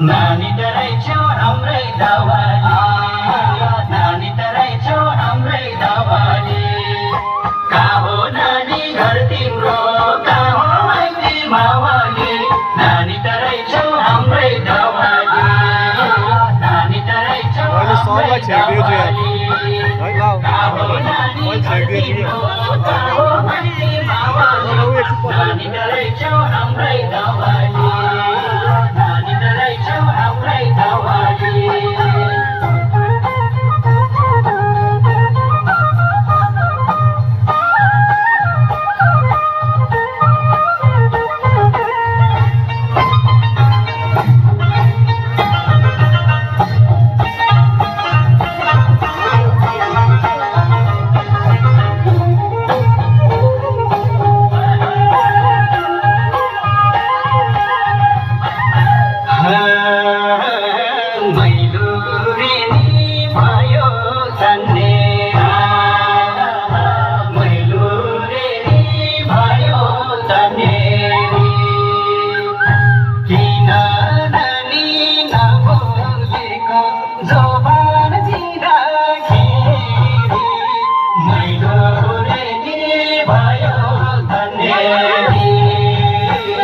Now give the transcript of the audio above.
नानी तराई छेउ हाम्रै दावाली नानी तराई छेउ हाम्रै दावाली कहाँ हो नानी घर तिम्रो कहाँ हो माइती मावाली नानी तराई छेउ हाम्रै दावाली नानी तराई छेउ हाम्रै दावाली कहाँ हो नानी घर तिम्रो कहाँ हो माइती मावाली नानी तराई छेउ हाम्रै दावाली नानी तराई छेउ हाम्रै दावाली भयो धन्य